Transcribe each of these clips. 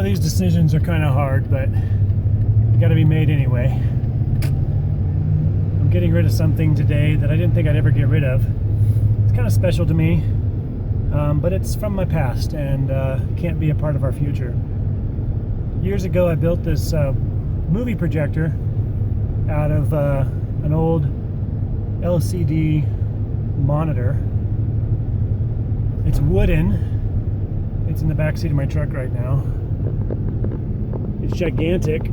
of these decisions are kind of hard, but they got to be made anyway. I'm getting rid of something today that I didn't think I'd ever get rid of. It's kind of special to me, but it's from my past and can't be a part of our future. Years ago, I built this movie projector out of an old LCD monitor. It's wooden. It's in the back seat of my truck right now. It's gigantic.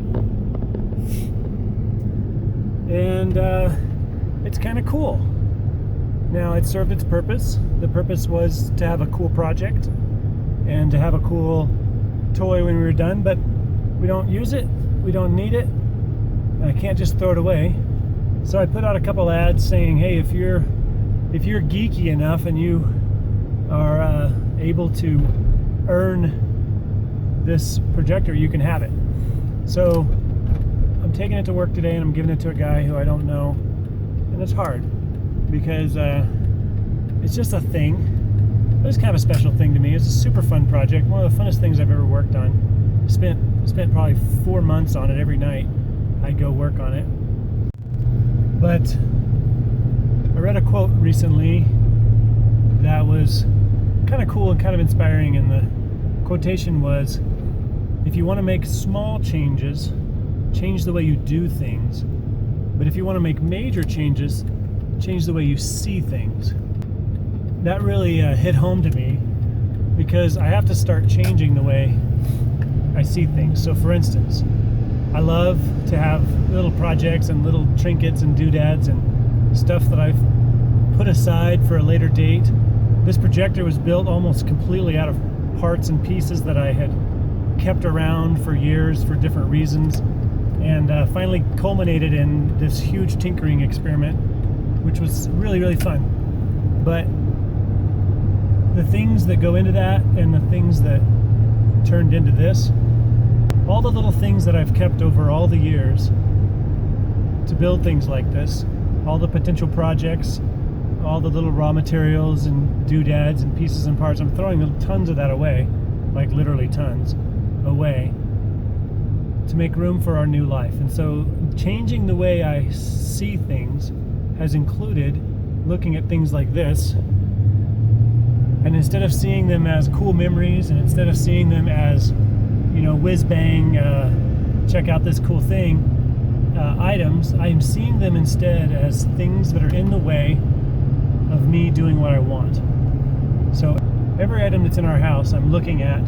And it's kind of cool. Now, it served its purpose. The purpose was to have a cool project and to have a cool toy when we were done, but we don't use it, we don't need it, and I can't just throw it away. So I put out a couple ads saying, hey, if you're geeky enough and you are able to earn this projector, you can have it. So I'm taking it to work today and I'm giving it to a guy who I don't know, and it's hard because it's just a thing, but it's kind of a special thing to me. It's a super fun project, one of the funnest things I've ever worked on. Spent probably 4 months on it. Every night I'd go work on it. But I read a quote recently that was kind of cool and kind of inspiring, and the quotation was, if you want to make small changes, change the way you do things. But if you want to make major changes, change the way you see things. That really hit home to me because I have to start changing the way I see things. So for instance, I love to have little projects and little trinkets and doodads and stuff that I've put aside for a later date. This projector was built almost completely out of parts and pieces that I had kept around for years for different reasons, and finally culminated in this huge tinkering experiment, which was really, really fun. But the things that go into that and the things that turned into this, all the little things that I've kept over all the years to build things like this, all the potential projects, all the little raw materials and doodads and pieces and parts, I'm throwing tons of that away, like literally tons away, to make room for our new life. And so changing the way I see things has included looking at things like this, and instead of seeing them as cool memories, and instead of seeing them as, you know, whiz bang, check out this cool thing, items, I am seeing them instead as things that are in the way of me doing what I want. So every item that's in our house, I'm looking at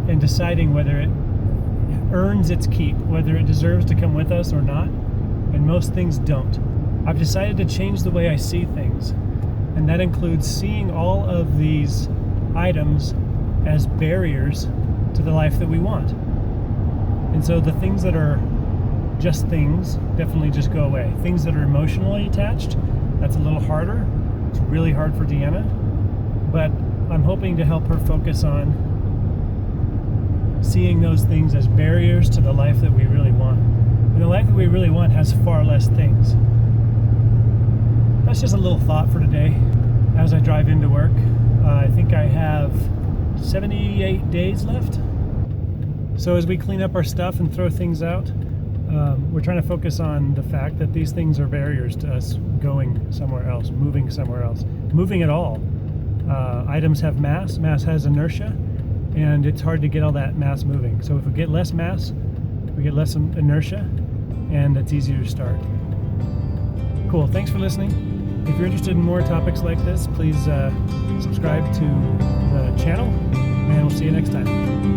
and deciding whether it earns its keep, whether it deserves to come with us or not, and most things don't. I've decided to change the way I see things, and that includes seeing all of these items as barriers to the life that we want. And so the things that are just things definitely just go away. Things that are emotionally attached, that's a little harder. It's really hard for Deanna, but I'm hoping to help her focus on seeing those things as barriers to the life that we really want. And the life that we really want has far less things. That's just a little thought for today as I drive into work. I think I have 78 days left. So as we clean up our stuff and throw things out, we're trying to focus on the fact that these things are barriers to us going somewhere else, moving somewhere else, moving at all. Items have mass has inertia, and it's hard to get all that mass moving. So if we get less mass, we get less inertia, and it's easier to start. Cool, thanks for listening. If you're interested in more topics like this, please subscribe to the channel, and we'll see you next time.